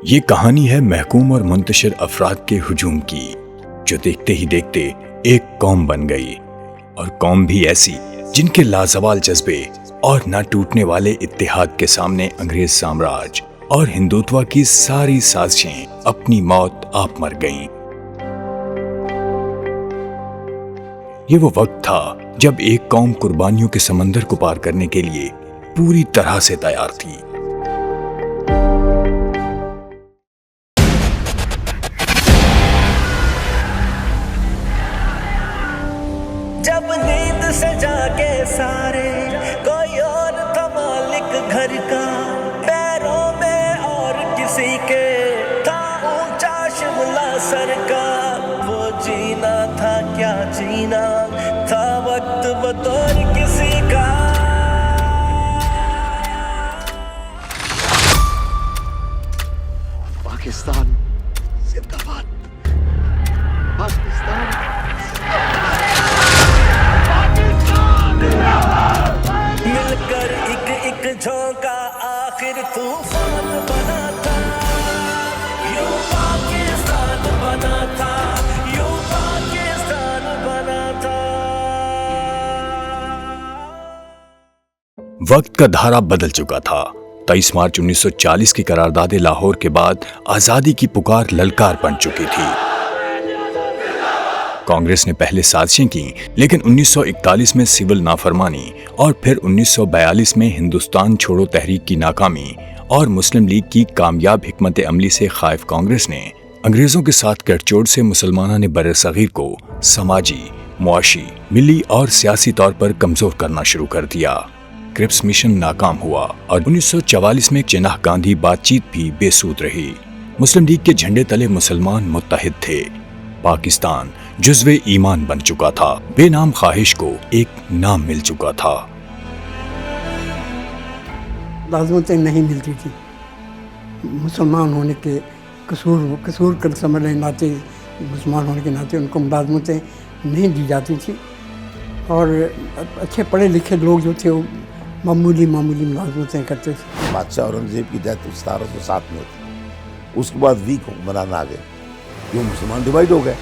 یہ کہانی ہے محکوم اور منتشر افراد کے ہجوم کی، جو دیکھتے ہی دیکھتے ایک قوم بن گئی، اور قوم بھی ایسی جن کے لازوال جذبے اور نہ ٹوٹنے والے اتحاد کے سامنے انگریز سامراج اور ہندوتوا کی ساری سازشیں اپنی موت آپ مر گئیں۔ یہ وہ وقت تھا جب ایک قوم قربانیوں کے سمندر کو پار کرنے کے لیے پوری طرح سے تیار تھی۔ جب نیند سے جاگے سارے، کوئی اور تھا مالک گھر کا، پیروں میں اور کسی کے تھا اونچا شملہ سر کا۔ وہ جینا تھا کیا جینا تھا، وقت بطور کسی کا۔ پاکستان زندہ باد، پاکستان مل کر ایک جھونکا آخر طوفان بنا تھا، یوں پاکستان بنا تھا، یوں پاکستان بنا تھا۔ وقت کا دھارا بدل چکا تھا۔ 23 مارچ 1940 کی قرارداد لاہور کے بعد آزادی کی پکار للکار بن چکی تھی۔ کانگریس نے پہلے سازشیں کی، لیکن 1941 میں سول نافرمانی اور پھر 1942 میں ہندوستان چھوڑو تحریک کی ناکامی اور مسلم لیگ کی کامیاب حکمت عملی سے خائف کانگریس نے انگریزوں کے ساتھ گٹھ جوڑ سے مسلمانوں نے بر صغیر کو سماجی، معاشی، ملی اور سیاسی طور پر کمزور کرنا شروع کر دیا۔ کرپس مشن ناکام ہوا اور 1944 میں چناح گاندھی بات چیت بھی بے سود رہی۔ مسلم لیگ کے جھنڈے تلے مسلمان متحد تھے۔ پاکستان جزو ایمان بن چکا تھا، بے نام خواہش کو ایک نام مل چکا تھا۔ لازمتیں نہیں ملتی تھی، مسلمان ہونے کے قصور کر سمجھنے ناطے، مسلمان ہونے کے ناطے ان کو ملازمتیں نہیں دی جاتی تھی، اور اچھے پڑھے لکھے لوگ جو تھے وہ معمولی ملازمتیں کرتے تھے۔ بادشاہ اورنگزیب کی ڈیتھ 1707 میں ہوئی، اس کے بعد ویک حکمران آ گئے، جو مسلمان ڈیوائڈ ہو گئے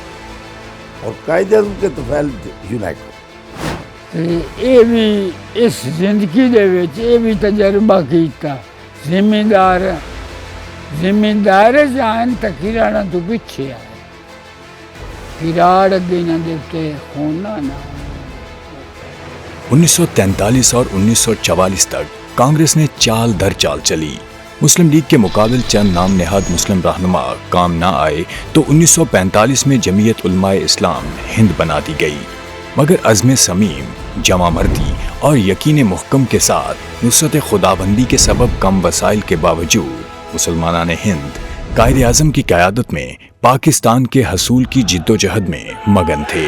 اور قائد اعظم کے طفیل یونائٹ ہو گئے۔ یہ بھی اس زندگی دے وچ یہ بھی تجربہ کیتا، زمیندار جان تکیرانا تو پیچھے آئے، کراڑ دینا دیتے خونا نہ۔ 1943 اور 1944 تک کانگریس نے چال در چال چلی۔ مسلم لیگ کے مقابل چند نام نہاد مسلم رہنما کام نہ آئے تو 1945 میں جمعیت علماء اسلام ہند بنا دی گئی، مگر عزم صمیم، جمع مردی اور یقین محکم کے ساتھ نصرت خداوندی کے سبب کم وسائل کے باوجود مسلمانان ہند قائد اعظم کی قیادت میں پاکستان کے حصول کی جد و جہد میں مگن تھے۔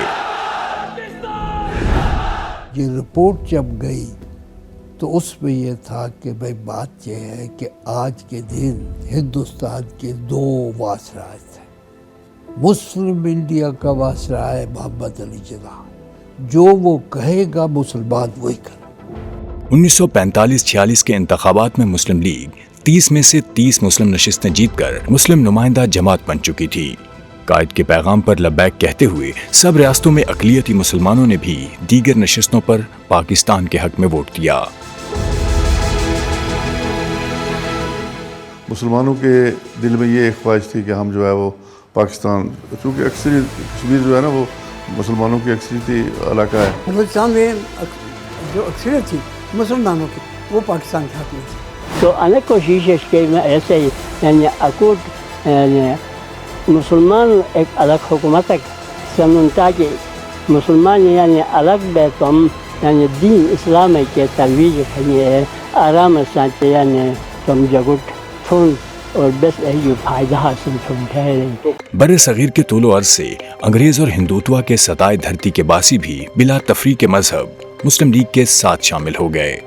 یہ رپورٹ جب گئی تو اس میں یہ تھا کہ بھائی بات یہ ہے کہ آج کے دن ہندوستان کے دو وائسرائے تھے۔ مسلم انڈیا کا وائسرائے محمد علی جناح، جو وہ کہے گا مسلمان وہی کرے۔ 1945-46 کے انتخابات میں مسلم لیگ 30 میں سے 30 مسلم نشستیں جیت کر مسلم نمائندہ جماعت بن چکی تھی۔ قائد کے پیغام پر لبیک کہتے ہوئے سب ریاستوں میں اقلیتی مسلمانوں نے بھی دیگر نشستوں پر پاکستان کے حق میں ووٹ دیا۔ مسلمانوں کے دل میں یہ ایک خواہش تھی کہ ہم جو ہے وہ پاکستان، چونکہ اکثریت کشمیر جو ہے نا وہ مسلمانوں کی اکثریتی علاقہ ہے، ہندوستان میں جو اکثریت تھی مسلمانوں کی وہ پاکستان کے حق میں تھی۔ تو انا کوشش کہ میں ایسے یعنی اکوٹ یعنی مسلمان ایک الگ حکومت سنتا کہ مسلمان یعنی الگ بیتم یعنی دین اسلام کے ترویج ہے آرام سے یعنی تم جگٹ تھون اور بس یہ فائدہ حاصل ٹھہرے۔ بر صغیر کے طول و عرض سے انگریز اور ہندوتوا کے ستائے دھرتی کے باسی بھی بلا تفریق کے مذہب مسلم لیگ کے ساتھ شامل ہو گئے۔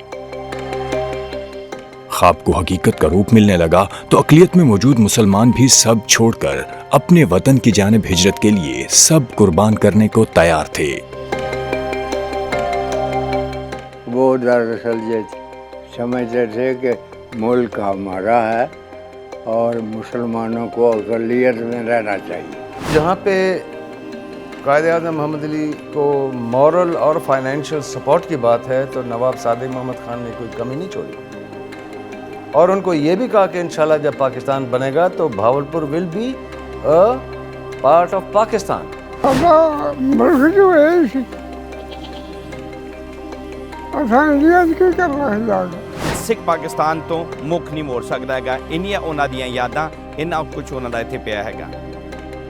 خواب کو حقیقت کا روپ ملنے لگا تو اقلیت میں موجود مسلمان بھی سب چھوڑ کر اپنے وطن کی جانب ہجرت کے لیے سب قربان کرنے کو تیار تھے۔ وہ دراصل یہ سمجھتے تھے کہ ملک ہمارا ہے اور مسلمانوں کو اقلیت میں رہنا چاہیے. جہاں پہ قائد اعظم محمد علی کو مورل اور فائنینشیل سپورٹ کی بات ہے تو نواب صادق محمد خان نے کوئی کمی نہیں چھوڑی اور ان کو یہ بھی کہا کہ انشاءاللہ جب پاکستان بنے گا تو Bahawalpur will be a part of Pakistan. ملک جو ہے آسان کی کر رہا ہے. ਸਿੱਖ ਪਾਕਿਸਤਾਨ ਤੋਂ ਮੁੱਖ ਨਹੀਂ ਮੋੜ ਸਕਦਾ ਹੈਗਾ. ਇੰਨੀਆਂ ਉਹਨਾਂ ਦੀਆਂ ਯਾਦਾਂ, ਇੰਨਾ ਕੁਝ ਉਹਨਾਂ ਦਾ ਇੱਥੇ ਪਿਆ ਹੈਗਾ.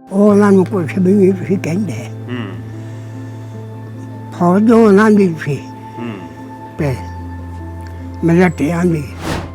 ਉਹਨਾਂ ਨੂੰ ਕੁਛ ਵੀ ਨਹੀਂ ਸੀ ਕਹਿੰਦੇ. ਫੌਜ ਉਹਨਾਂ ਦੀ ਸੀ ਤੇ ਮਿਲਟਰੀਆਂ ਦੀ.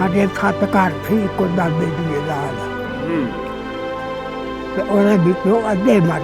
ਸਾਡੇ ਖਾਤਕਾਰ ਸੀ ਕੋਈ ਬਾਬੇ ਦੀ ਲਾਲ ਤੇ ਉਹਦੇ ਵਿੱਚੋਂ ਅੱਧੇ ਮਰ